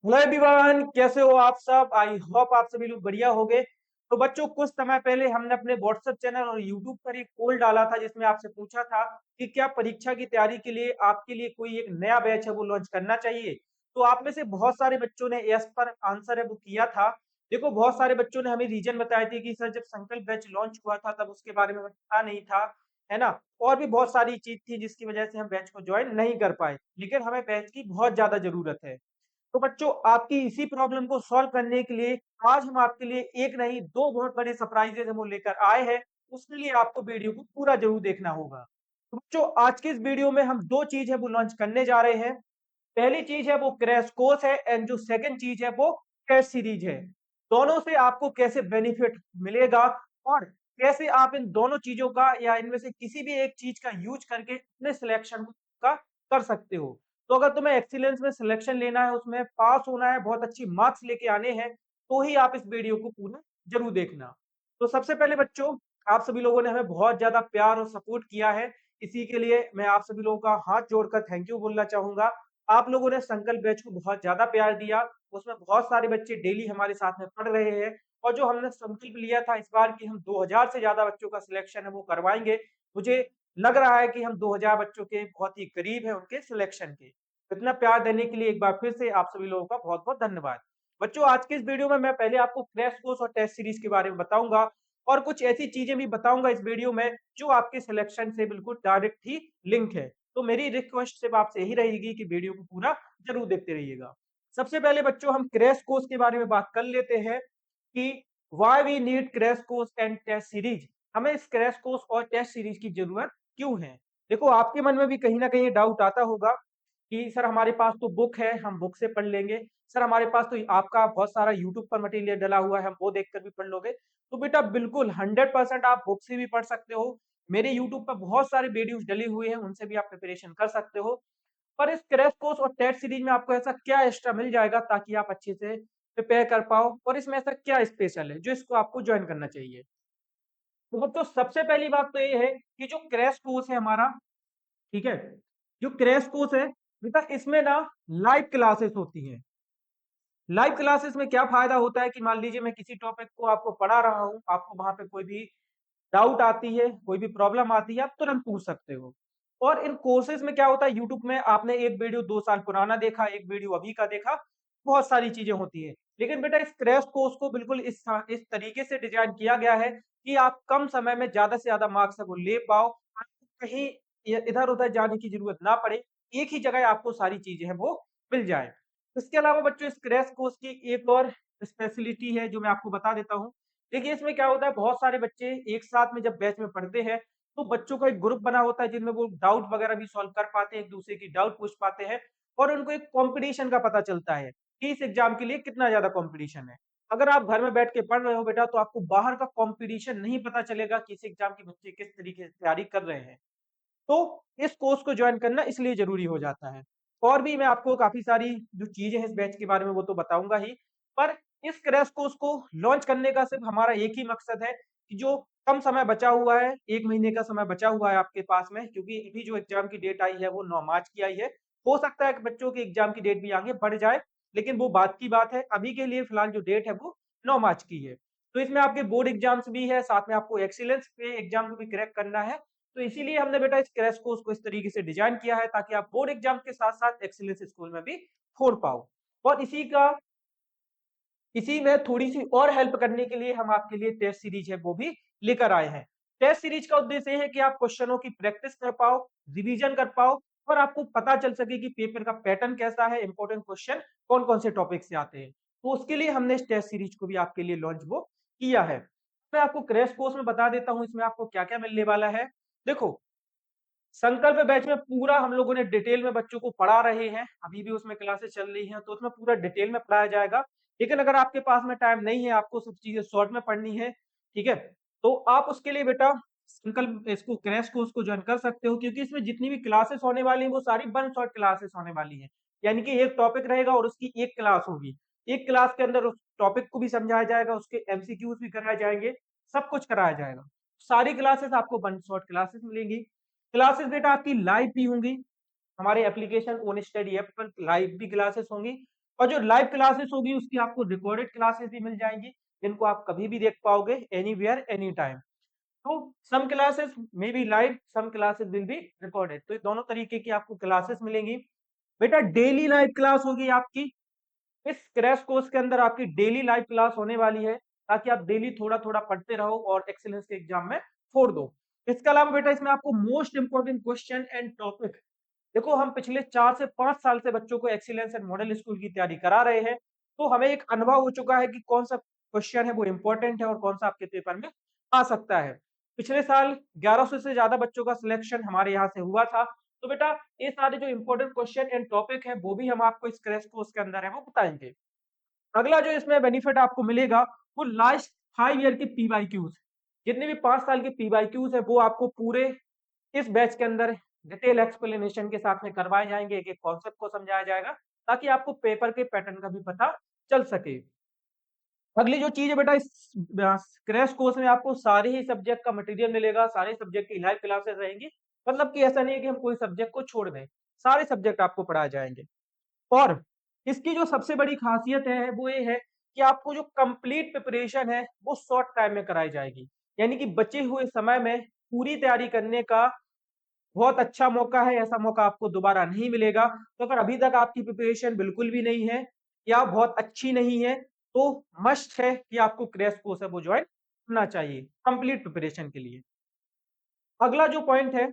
Hello everyone, कैसे हो आप सब। आई होप आप सभी लोग बढ़िया होंगे। तो बच्चों, कुछ समय पहले हमने अपने व्हाट्सएप चैनल और यूट्यूब पर एक पोल डाला था जिसमें आपसे पूछा था कि क्या परीक्षा की तैयारी के लिए आपके लिए कोई एक नया बैच है वो लॉन्च करना चाहिए। तो आप में से बहुत सारे बच्चों ने यस पर आंसर है वो किया था। देखो, बहुत सारे बच्चों ने हमें रीजन बताए थे कि सर जब संकल्प बैच लॉन्च हुआ था तब उसके बारे में हमें पता नहीं था, है ना। और भी बहुत सारी चीज थी जिसकी वजह से हम बैच को ज्वाइन नहीं कर पाए, लेकिन हमें बैच की बहुत ज्यादा जरूरत है। तो बच्चों, आपकी इसी प्रॉब्लम को सॉल्व करने के लिए आज हम आपके लिए एक नहीं दो बहुत बड़े सरप्राइजेज हम वो लेकर आए हैं। उसके लिए आपको वीडियो को पूरा जरूर देखना होगा। तो बच्चों, आज के इस वीडियो में हम दो चीज है वो लॉन्च करने जा रहे हैं। पहली चीज है वो क्रैश कोर्स है एंड जो सेकंड चीज है वो टेस्ट सीरीज है। दोनों से आपको कैसे बेनिफिट मिलेगा और कैसे आप इन दोनों चीजों का या इनमें से किसी भी एक चीज का यूज करके अपने सिलेक्शन का कर सकते हो। तो अगर तुम्हें एक्सीलेंस में सिलेक्शन लेना है, उसमें पास होना है, बहुत अच्छी मार्क्स लेके आने हैं, तो ही आप इस वीडियो को पूरा जरूर देखना। तो सबसे पहले बच्चों, आप सभी लोगों ने हमें बहुत ज्यादा प्यार और सपोर्ट किया है। इसी के लिए मैं आप सभी लोगों का हाथ जोड़कर थैंक यू बोलना चाहूंगा। आप लोगों ने संकल्प बैच को बहुत ज्यादा प्यार दिया। उसमें बहुत सारे बच्चे डेली हमारे साथ में पढ़ रहे हैं। और जो हमने संकल्प लिया था इस बार की हम 2000 से ज्यादा बच्चों का सिलेक्शन है वो करवाएंगे। मुझे लग रहा है कि हम 2000 बच्चों के बहुत ही करीब है उनके सिलेक्शन के। इतना प्यार देने के लिए एक बार फिर से आप सभी लोगों का बहुत बहुत धन्यवाद। बच्चों, आज के इस वीडियो में मैं पहले आपको क्रैश कोर्स और टेस्ट सीरीज के बारे में बताऊंगा और कुछ ऐसी चीजें भी बताऊंगा इस वीडियो में जो आपके सिलेक्शन से बिल्कुल डायरेक्ट ही लिंक है। तो मेरी रिक्वेस्ट सिर्फ आपसे यही रहेगी कि वीडियो को पूरा जरूर देखते रहिएगा। सबसे पहले बच्चों, हम क्रैश कोर्स के बारे में बात कर लेते हैं कि why we need crash course and test series. हमें इस क्रैश कोर्स और टेस्ट सीरीज की जरूरत क्यों है। देखो, आपके मन में भी कहीं ना कहीं डाउट आता होगा कि सर हमारे पास तो बुक है, हम बुक से पढ़ लेंगे। सर हमारे पास तो आपका बहुत सारा यूट्यूब पर मटेरियल डला हुआ है, हम वो देखकर भी पढ़ लोगे। तो बेटा बिल्कुल 100% आप बुक से भी पढ़ सकते हो। मेरे यूट्यूब पर बहुत सारे वीडियोस डले हुए हैं, उनसे भी आप प्रिपरेशन कर सकते हो। पर इस क्रैश कोर्स और टेट सीरीज में आपको ऐसा क्या एक्स्ट्रा मिल जाएगा ताकि आप अच्छे से प्रिपेयर कर पाओ, और इसमें ऐसा क्या स्पेशल है जो इसको आपको ज्वाइन करना चाहिए। तो सबसे पहली बात तो ये है कि जो क्रैश कोर्स है हमारा, ठीक है, जो क्रैश कोर्स है बेटा, इसमें ना लाइव क्लासेस होती हैं। लाइव क्लासेस में क्या फायदा होता है कि मान लीजिए मैं किसी टॉपिक को आपको पढ़ा रहा हूं, आपको वहां पे कोई भी डाउट आती है, कोई भी प्रॉब्लम आती है, आप तुरंत पूछ सकते हो। और इन कोर्सेज में क्या होता है, यूट्यूब में आपने एक वीडियो 2 साल पुराना देखा, एक वीडियो अभी का देखा, बहुत सारी चीजें होती है। लेकिन बेटा इस क्रैश कोर्स को बिल्कुल इस तरीके से डिजाइन किया गया है कि आप कम समय में ज्यादा से ज्यादा मार्क्स को ले पाओ, आपको कहीं इधर उधर जाने की जरूरत ना पड़े, एक ही जगह आपको सारी चीजें हैं वो मिल जाए। इसके अलावा बच्चों, इस क्रैश कोर्स की एक और स्पेशलिटी है जो मैं आपको बता देता हूँ। देखिए, इसमें क्या होता है, बहुत सारे बच्चे एक साथ में जब बैच में पढ़ते हैं तो बच्चों का एक ग्रुप बना होता है जिनमें वो डाउट वगैरह भी सॉल्व कर पाते हैं, एक दूसरे की डाउट पूछ पाते हैं, और उनको एक कंपटीशन का पता चलता है कि इस एग्जाम के लिए कितना ज्यादा कंपटीशन है। अगर आप घर में बैठ के पढ़ रहे हो बेटा तो आपको बाहर का कंपटीशन नहीं पता चलेगा कि इस एग्जाम के बच्चे किस तरीके से तैयारी कर रहे हैं। तो इस कोर्स को ज्वाइन करना इसलिए जरूरी हो जाता है। और भी मैं आपको काफी सारी जो चीजें हैं इस बैच के बारे में वो तो बताऊंगा ही। पर इस क्रैश कोर्स को लॉन्च करने का सिर्फ हमारा एक ही मकसद है कि जो कम समय बचा हुआ है, 1 महीने का समय बचा हुआ है आपके पास में, क्योंकि अभी जो एग्जाम की डेट आई है वो 9 मार्च की आई है। हो सकता है कि बच्चों की एग्जाम की डेट भी आगे बढ़ जाए, लेकिन वो बात की बात है। अभी के लिए फिलहाल जो डेट है वो 9 मार्च की है। तो इसमें आपके बोर्ड एग्जाम्स भी है, साथ में आपको एक्सीलेंस पे एग्जाम को भी क्रैक करना है। तो इसीलिए हमने बेटा इस क्रैश कोर्स को इस तरीके से डिजाइन किया है ताकि आप बोर्ड एग्जाम के साथ साथ एक्सीलेंस स्कूल में भी छोड़ पाओ। और इसी में थोड़ी सी और हेल्प करने के लिए हम आपके लिए टेस्ट सीरीज है वो भी लेकर आए हैं। टेस्ट सीरीज का उद्देश्य है कि आप क्वेश्चनों की प्रैक्टिस कर पाओ, रिवीजन कर पाओ, और आपको पता चल सके कि पेपर का पैटर्न कैसा है, इंपॉर्टेंट क्वेश्चन कौन कौन से टॉपिक से आते हैं। तो उसके लिए हमने इस टेस्ट सीरीज को भी आपके लिए लॉन्च वो किया है। मैं आपको क्रैश कोर्स में बता देता हूं इसमें आपको क्या क्या मिलने वाला है। देखो, संकल्प बैच में पूरा हम लोगों ने डिटेल में बच्चों को पढ़ा रहे हैं, अभी भी उसमें क्लासेस चल रही हैं तो उसमें पूरा डिटेल में पढ़ाया जाएगा। लेकिन अगर आपके पास में टाइम नहीं है, आपको सब चीजें शॉर्ट में पढ़नी है, ठीक है, तो आप उसके लिए बेटा संकल्प इसको क्रैश कोर्स को ज्वाइन कर सकते हो, क्योंकि इसमें जितनी भी क्लासेस होने वाली हैं वो सारी वन शॉट क्लासेस होने वाली हैं। यानी कि एक टॉपिक रहेगा और उसकी एक क्लास होगी। एक क्लास के अंदर उस टॉपिक को भी समझाया जाएगा, उसके एमसीक्यूज भी कराए जाएंगे, सब कुछ कराया जाएगा। सारी क्लासेस आपको वन शॉट क्लासेस मिलेंगी। क्लासेस बेटा आपकी लाइव भी होंगी, हमारे एप्लीकेशन ओन स्टडी ऐप पर लाइव भी क्लासेस होंगी। और जो लाइव क्लासेस होगी उसकी आपको रिकॉर्डेड क्लासेस भी मिल जाएंगी, जिनको आप कभी भी देख पाओगे, एनीवेयर एनी टाइम। तो some classes may be live, some classes will be recorded, तो ये दोनों तरीके की आपको क्लासेस मिलेंगी। बेटा डेली लाइव क्लास होगी आपकी, इस क्रैश कोर्स के अंदर आपकी डेली लाइव क्लास होने वाली है, ताकि आप डेली थोड़ा थोड़ा पढ़ते रहो और एक्सीलेंस के एग्जाम में फोड़ दो। इसके अलावा बेटा इसमें आपको most important question and topic, देखो हम पिछले 4 से 5 साल से बच्चों को एक्सीलेंस एंड मॉडल स्कूल की तैयारी करा रहे हैं, तो हमें एक अनुभव हो चुका है कि कौन सा क्वेश्चन है वो इंपॉर्टेंट है और कौन सा आपके पेपर में आ सकता है। पिछले साल 1100 से ज्यादा बच्चों का सिलेक्शन हमारे यहाँ से हुआ था, तो बेटा ये सारे जो इंपॉर्टेंट क्वेश्चन एंड टॉपिक है वो भी हम आपको इस क्रैश कोर्स के अंदर है वो बताएंगे। अगला जो इसमें बेनिफिट आपको मिलेगा वो लास्ट 5 ईयर के पीवाईक्यूज, जितने भी 5 साल के पीवाईक्यूज है वो आपको पूरे इस बैच के अंदर डिटेल एक्सप्लेनेशन के साथ में करवाए जाएंगे, एक एक कॉन्सेप्ट को समझाया जाएगा, ताकि आपको पेपर के पैटर्न का भी पता चल सके। अगली जो चीज है बेटा, इस क्रैश कोर्स में आपको सारे ही सब्जेक्ट का मटेरियल मिलेगा, सारे सब्जेक्ट की लाइव क्लासेस रहेंगी, मतलब कि ऐसा नहीं है कि हम कोई सब्जेक्ट को छोड़ दें, सारे सब्जेक्ट आपको पढ़ाए जाएंगे। और इसकी जो सबसे बड़ी खासियत है वो ये है कि आपको जो कंप्लीट प्रिपरेशन है वो शॉर्ट टाइम में कराई जाएगी, यानी कि बचे हुए समय में पूरी तैयारी करने का बहुत अच्छा मौका है, ऐसा मौका आपको दोबारा नहीं मिलेगा। तो अगर अभी तक आपकी प्रिपरेशन बिल्कुल भी नहीं है या बहुत अच्छी नहीं है, तो मस्ट है कि आपको क्रैश कोर्स है वो ज्वाइन करना चाहिए कंप्लीट प्रिपरेशन के लिए। अगला जो पॉइंट है,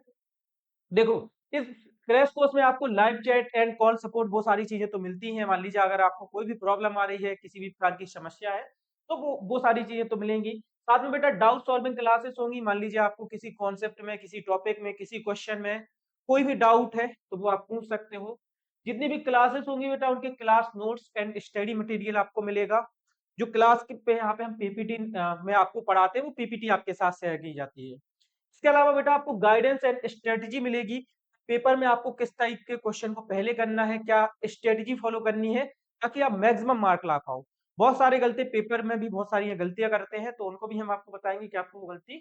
देखो इस क्रैश कोर्स में आपको live chat and call support वो सारी चीजें तो मिलती हैं। मान लीजिए अगर आपको कोई भी प्रॉब्लम आ रही है, किसी भी प्रकार की समस्या है, तो वो सारी चीजें तो मिलेंगी। साथ में बेटा डाउट सॉल्विंग क्लासेस होंगी, मान लीजिए आपको किसी कॉन्सेप्ट में, किसी टॉपिक में, किसी क्वेश्चन में कोई भी डाउट है तो वो आप पूछ सकते हो। जितनी भी क्लासेस होंगी बेटा उनके class notes and study material आपको मिलेगा। जो क्लास पे यहाँ पे हम पीपीटी में आपको पढ़ाते हैं वो पीपीटी आपके साथ शेयर की जाती है। इसके अलावा बेटा आपको गाइडेंस एंड स्ट्रेटजी मिलेगी, पेपर में आपको किस टाइप के क्वेश्चन को पहले करना है, क्या स्ट्रेटजी फॉलो करनी है, ताकि आप मैक्सिमम मार्क ला पाओ। बहुत सारे गलती पेपर में भी बहुत सारी गलतियां करते हैं, तो उनको भी हम आपको बताएंगे कि आपको वो गलती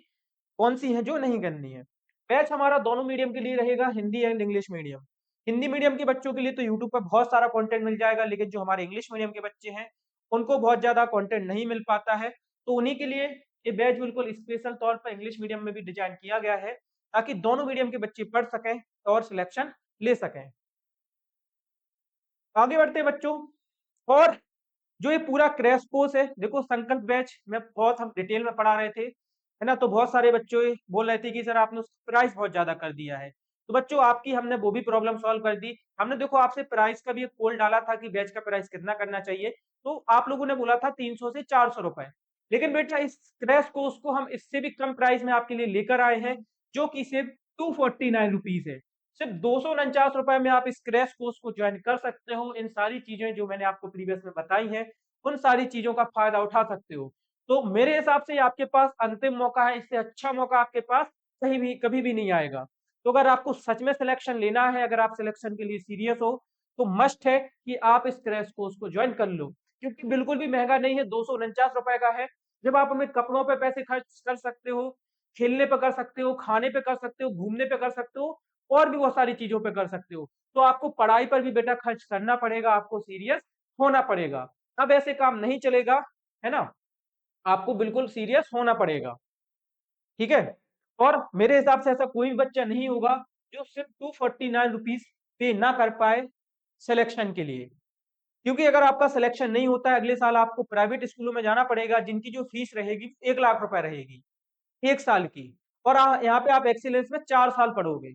कौन सी है जो नहीं करनी है। बैच हमारा दोनों मीडियम के लिए रहेगा, Hindi and English medium. Hindi medium के बच्चों के लिए तो यूट्यूब पर बहुत सारा कंटेंट मिल जाएगा, लेकिन जो हमारे इंग्लिश मीडियम के बच्चे हैं उनको बहुत ज्यादा कंटेंट नहीं मिल पाता है, तो उन्हीं के लिए ये बैच बिल्कुल स्पेशल तौर पर इंग्लिश मीडियम में भी डिजाइन किया गया है, ताकि दोनों मीडियम के बच्चे पढ़ सकें और सिलेक्शन ले सकें। आगे बढ़ते हैं बच्चों। और जो ये पूरा क्रैश कोर्स है, देखो संकल्प बैच में बहुत हम डिटेल में पढ़ा रहे थे, है ना, तो बहुत सारे बच्चों ये बोल रहे थे कि सर आपने उसका प्राइस बहुत ज्यादा कर दिया है। तो बच्चों आपकी हमने वो भी प्रॉब्लम सॉल्व कर दी। हमने देखो आपसे प्राइस का भी एक पोल डाला था कि बैच का प्राइस कितना करना चाहिए, तो आप लोगों ने बोला था 300 से 400 रुपए। लेकिन बेटा इस क्रैश कोर्स को हम इससे भी कम प्राइस में आपके लिए लेकर आए हैं, जो कि सिर्फ 249 रुपीज है। सिर्फ 249 रुपए में आप इस क्रैश कोर्स को ज्वाइन कर सकते हो। इन सारी चीजें जो मैंने आपको प्रीवियस में बताई हैं उन सारी चीजों का फायदा उठा सकते हो। तो मेरे हिसाब से आपके पास अंतिम मौका है, इससे अच्छा मौका आपके पास कहीं भी कभी भी नहीं आएगा। तो अगर आपको सच में सिलेक्शन लेना है, अगर आप सिलेक्शन के लिए सीरियस हो, तो मस्ट है कि आप इस क्रैश कोर्स को ज्वाइन कर लो, क्योंकि बिल्कुल भी महंगा नहीं है, 249 रुपए का है। जब आप अपने कपड़ों पे पैसे खर्च कर सकते हो, खेलने पे कर सकते हो, खाने पे कर सकते हो, घूमने पे कर सकते हो, और भी बहुत सारी चीजों पे कर सकते हो, तो आपको पढ़ाई पर भी बेटा खर्च करना पड़ेगा, आपको सीरियस होना पड़ेगा। अब ऐसे काम नहीं चलेगा, है ना, आपको बिल्कुल सीरियस होना पड़ेगा। ठीक है। और मेरे हिसाब से ऐसा कोई भी बच्चा नहीं होगा जो सिर्फ 249 रुपीज पे ना कर पाए सिलेक्शन के लिए, क्योंकि अगर आपका सिलेक्शन नहीं होता है, अगले साल आपको प्राइवेट स्कूलों में जाना पड़ेगा, जिनकी जो फीस रहेगी 1 लाख रुपए रहेगी 1 साल की। और यहाँ पे आप एक्सीलेंस में 4 साल पढ़ोगे।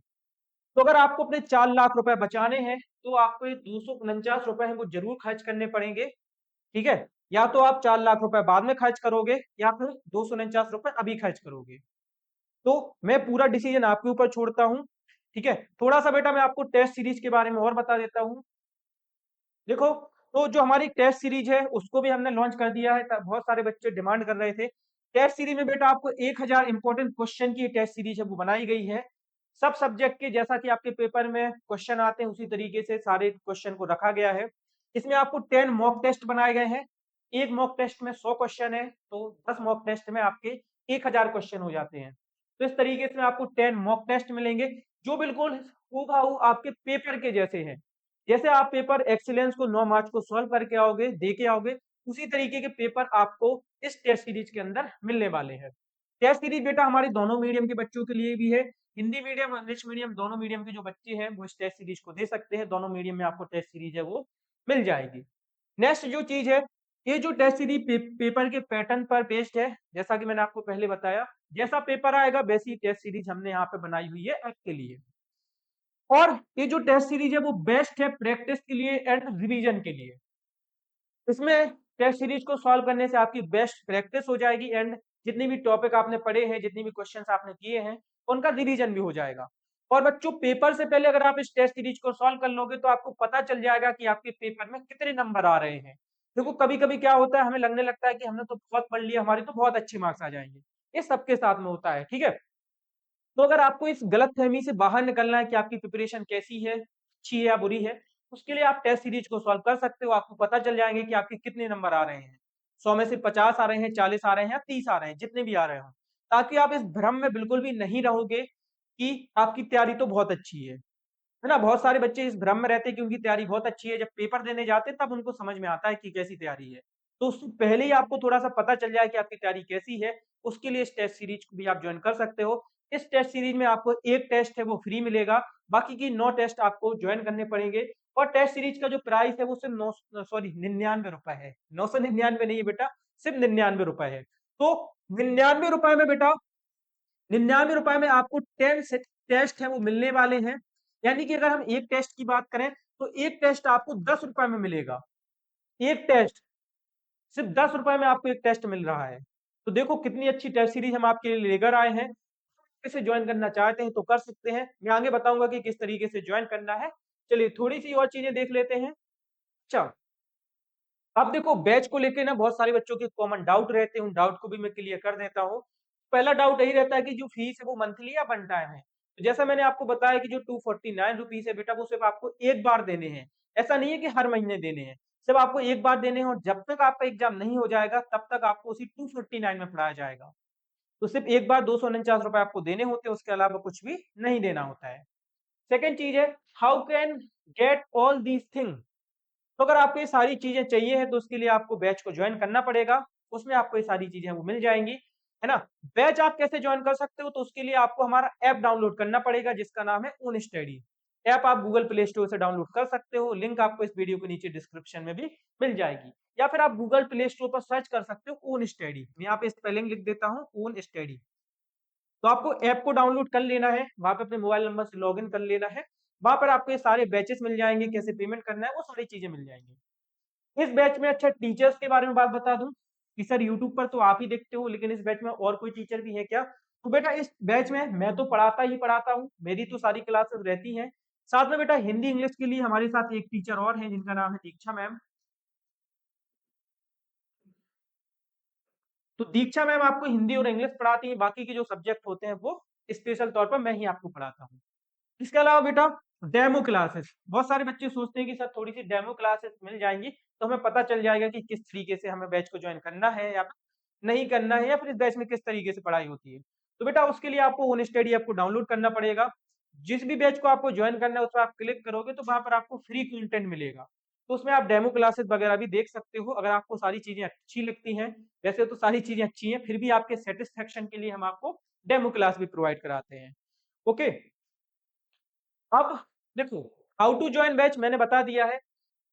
तो अगर आपको अपने 4 लाख रुपए बचाने हैं, तो आपको ये 249 रुपए हैं वो जरूर खर्च करने पड़ेंगे। ठीक है, या तो आप 4 लाख रुपए बाद में खर्च करोगे, या फिर 249 रुपए अभी खर्च करोगे। तो मैं पूरा डिसीजन आपके ऊपर छोड़ता हूँ। ठीक है, थोड़ा सा बेटा मैं आपको टेस्ट सीरीज के बारे में और बता देता हूँ। देखो, तो जो हमारी टेस्ट सीरीज है उसको भी हमने लॉन्च कर दिया है, बहुत सारे बच्चे डिमांड कर रहे थे। टेस्ट सीरीज में बेटा आपको 1000 इंपॉर्टेंट क्वेश्चन की टेस्ट सीरीज है वो बनाई गई है। सब सब्जेक्ट के जैसा कि आपके पेपर में क्वेश्चन आते हैं उसी तरीके से सारे क्वेश्चन को रखा गया है। इसमें आपको 10 मॉक टेस्ट बनाए गए हैं। एक मॉक टेस्ट में 100 क्वेश्चन है, तो 10 मॉक टेस्ट में आपके 1000 क्वेश्चन हो जाते हैं। तो इस तरीके से आपको 10 मॉक टेस्ट मिलेंगे, जो बिल्कुल हूबहू आपके पेपर के जैसे हैं। जैसे आप पेपर एक्सीलेंस को 9 मार्च को सॉल्व करके आओगे, दे के आओगे, उसी तरीके के पेपर आपको इस टेस्ट सीरीज के अंदर मिलने वाले हैं। टेस्ट सीरीज बेटा हमारे दोनों मीडियम के बच्चों के लिए भी है। हिंदी मीडियम, इंग्लिश मीडियम दोनों मीडियम के जो बच्चे हैं वो इस टेस्ट सीरीज को दे सकते हैं। दोनों मीडियम में आपको टेस्ट सीरीज है वो मिल जाएगी। नेक्स्ट जो चीज है, ये जो टेस्ट सीरीज पेपर के पैटर्न पर बेस्ड है। जैसा कि मैंने आपको पहले बताया, जैसा पेपर आएगा वैसी टेस्ट सीरीज हमने यहाँ पे बनाई हुई है आपके लिए। और ये जो टेस्ट सीरीज है वो बेस्ट है प्रैक्टिस के लिए एंड रिवीजन के लिए। इसमें टेस्ट सीरीज को सॉल्व करने से आपकी बेस्ट प्रैक्टिस हो जाएगी एंड जितने भी टॉपिक आपने पढ़े हैं, जितनी भी क्वेश्चंस आपने किए हैं, उनका रिवीजन भी हो जाएगा। और बच्चों पेपर से पहले अगर आप इस टेस्ट सीरीज को सॉल्व कर लोगे तो आपको पता चल जाएगा कि आपके पेपर में कितने नंबर आ रहे हैं। देखो कभी-कभी क्या होता है, हमें लगने लगता है कि हमने तो बहुत पढ़ लिया, हमारे तो बहुत अच्छे मार्क्स आ जाएंगे। ये सबके साथ में होता है, ठीक है। तो अगर आपको इस गलतफहमी से बाहर निकलना है कि आपकी प्रिपरेशन कैसी है, अच्छी है या बुरी है, उसके लिए आप टेस्ट सीरीज को सॉल्व कर सकते हो। आपको पता चल जाएंगे कि आपके कितने नंबर आ रहे हैं। 100 में से 50 आ रहे हैं, 40 आ रहे हैं या 30 आ रहे हैं, जितने भी आ रहे हो, ताकि आप इस भ्रम में बिल्कुल भी नहीं रहोगे कि आपकी तैयारी तो बहुत अच्छी है ना। बहुत सारे बच्चे इस भ्रम में रहते हैं कि उनकी तैयारी बहुत अच्छी है, जब पेपर देने जाते हैं तब उनको समझ में आता है कि कैसी तैयारी है। तो उससे पहले ही आपको थोड़ा सा पता चल जाए कि आपकी तैयारी कैसी है, उसके लिए इस टेस्ट सीरीज को भी आप ज्वाइन कर सकते हो। इस टेस्ट सीरीज में आपको एक टेस्ट है वो फ्री मिलेगा, बाकी की 9 टेस्ट आपको ज्वाइन करने पड़ेंगे। और टेस्ट सीरीज का जो प्राइस है वो सिर्फ 9 सॉरी 99 रुपए है। 999 नहीं है बेटा, सिर्फ 99 रुपए है। तो 99 रुपए में बेटा, 99 रुपए में आपको 10 सेट टेस्ट है वो मिलने वाले हैं। यानी कि अगर हम एक टेस्ट की बात करें तो एक टेस्ट आपको 10 रुपए में मिलेगा। एक टेस्ट सिर्फ 10 रुपए में आपको एक टेस्ट मिल रहा है। तो देखो कितनी अच्छी टेस्ट सीरीज हम आपके लिए लेकर आए हैं। इसे ज्वाइन करना चाहते हैं तो कर सकते हैं। मैं आगे बताऊंगा कि किस तरीके से ज्वाइन करना है। चलिए थोड़ी सी और चीजें देख लेते हैं। अच्छा, अब देखो बैच को लेके ना बहुत सारे बच्चों के कॉमन डाउट रहते हैं, उन डाउट को भी मैं क्लियर कर देता हूँ। पहला डाउट यही रहता है कि जो फीस है वो मंथली या वन टाइम है। तो जैसा मैंने आपको बताया कि जो 249 रुपीज है बेटा, वो सिर्फ आपको एक बार देने हैं। ऐसा नहीं है कि हर महीने देने हैं, सिर्फ आपको एक बार देने हैं। और जब तक आपका एग्जाम नहीं हो जाएगा तब तक आपको उसी 249 में पढ़ाया जाएगा। तो सिर्फ एक बार 249 रुपए आपको देने होते हैं, उसके अलावा कुछ भी नहीं देना होता है। सेकेंड चीज है, how can get all these thing. तो अगर आपको ये सारी चीजें चाहिए है तो उसके लिए आपको बैच को ज्वाइन करना पड़ेगा। उसमें आपको ये सारी चीजें वो मिल जाएंगी, है ना। बैच आप कैसे ज्वाइन कर सकते हो, तो उसके लिए आपको हमारा ऐप डाउनलोड करना पड़ेगा जिसका नाम है ओन स्टडी। ऐप आप गूगल प्ले स्टोर से डाउनलोड कर सकते हो, लिंक आपको इस वीडियो के नीचे डिस्क्रिप्शन में भी मिल जाएगी। या फिर आप गूगल प्ले स्टोर पर सर्च कर सकते हो ओन स्टडी। मैं यहाँ पे स्पेलिंग लिख देता हूँ, ओन स्टडी। तो आपको ऐप को डाउनलोड कर लेना है, वहां पे अपने मोबाइल नंबर से लॉगिन कर लेना है। वहां पर आपको ये सारे बैचेस मिल जाएंगे, कैसे पेमेंट करना है वो सारी चीजें मिल जाएंगी। इस बैच में अच्छा टीचर्स के बारे में बात बता दूं कि सर यूट्यूब पर तो आप ही देखते हो, लेकिन इस बैच में और कोई टीचर भी है क्या। तो बेटा इस बैच में मैं तो पढ़ाता ही पढ़ाता हूँ, मेरी तो सारी क्लासेस रहती हैं। साथ में बेटा हिंदी इंग्लिश के लिए हमारे साथ एक टीचर और हैं जिनका नाम है दीक्षा मैम। तो दीक्षा मैम आपको हिंदी और इंग्लिश पढ़ाती है, बाकी के जो सब्जेक्ट होते हैं वो स्पेशल तौर पर मैं ही आपको पढ़ाता हूँ। इसके अलावा बेटा डेमो क्लासेस, बहुत सारे बच्चे सोचते हैं कि सर थोड़ी सी डेमो क्लासेस मिल जाएंगी तो हमें पता चल जाएगा कि किस तरीके से हमें बैच को ज्वाइन करना है या नहीं करना है, या फिर इस बैच में किस तरीके से पढ़ाई होती है। तो बेटा उसके लिए आपको ओन स्टडी ऐप को डाउनलोड करना पड़ेगा। जिस भी बैच को आपको ज्वाइन करना है उस पर आप क्लिक करोगे तो वहां पर आपको फ्री कंटेंट मिलेगा। तो उसमें आप डेमो क्लासेस वगैरह भी देख सकते हो, अगर आपको सारी चीजें अच्छी लगती हैं। वैसे तो सारी चीजें अच्छी हैं, फिर भी आपके सेटिस्फेक्शन के लिए हम आपको डेमो क्लास भी प्रोवाइड कराते हैं। ओके, अब देखो हाउ टू ज्वाइन बैच मैंने बता दिया है।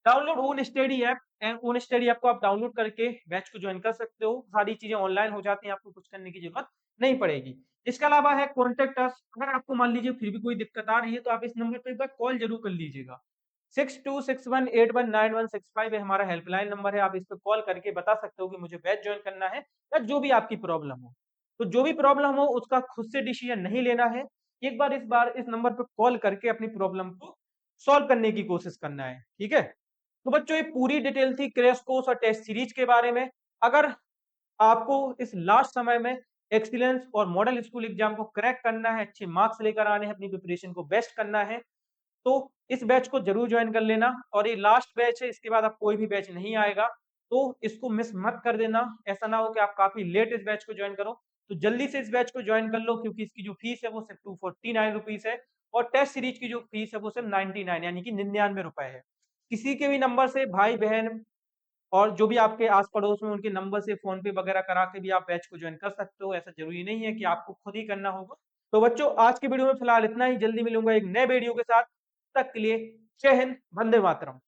Download own study app, and own study app को आप डाउनलोड करके बैच को ज्वाइन कर सकते हो। सारी चीजें ऑनलाइन हो जाती हैं, आपको कुछ करने की जरूरत नहीं पड़ेगी। इसके अलावा है कॉन्टेक्ट अस। अगर आपको मान लीजिए फिर भी कोई दिक्कत आ रही है तो आप इस नंबर पर एक बार कॉल जरूर कर लीजिएगा। 6261819165 है हमारा हेल्पलाइन नंबर है। आप इस पर कॉल करके बता सकते हो कि मुझे बैच ज्वाइन करना है या जो भी आपकी प्रॉब्लम हो। तो जो भी प्रॉब्लम हो उसका खुद से डिसीजन नहीं लेना है, एक बार इस नंबर पर कॉल करके अपनी प्रॉब्लम को सॉल्व करने की कोशिश करना है, ठीक है। तो बच्चों ये पूरी डिटेल थी क्रैश कोर्स और टेस्ट सीरीज के बारे में। अगर आपको इस लास्ट समय में एक्सीलेंस और मॉडल स्कूल एग्जाम को क्रैक करना है, अच्छे मार्क्स लेकर आने हैं, अपनी प्रिपरेशन को बेस्ट करना है, तो इस बैच को जरूर ज्वाइन कर लेना। और ये लास्ट बैच है, इसके बाद अब कोई भी बैच नहीं आएगा, तो इसको मिस मत कर देना। ऐसा ना हो कि आप काफी लेट इस बैच को ज्वाइन करो। तो जल्दी से इस बैच को ज्वाइन कर लो, क्योंकि इसकी जो फीस है वो सिर्फ 249 रुपीज है। और टेस्ट सीरीज की जो फीस है वो सिर्फ 99 यानी कि 99 रुपए है। किसी के भी नंबर से भाई बहन और जो भी आपके आस-पड़ोस में उनके नंबर से फ़ोन पे वगैरह करा के भी आप बैच को जॉइन कर सकते हो, ऐसा ज़रूरी नहीं है कि आपको खुद ही करना होगा। तो बच्चों आज की वीडियो में फिलहाल इतना ही, जल्दी मिलूँगा एक नए वीडियो के साथ, तब तक के लिए जय हिंद, वंदे मातरम।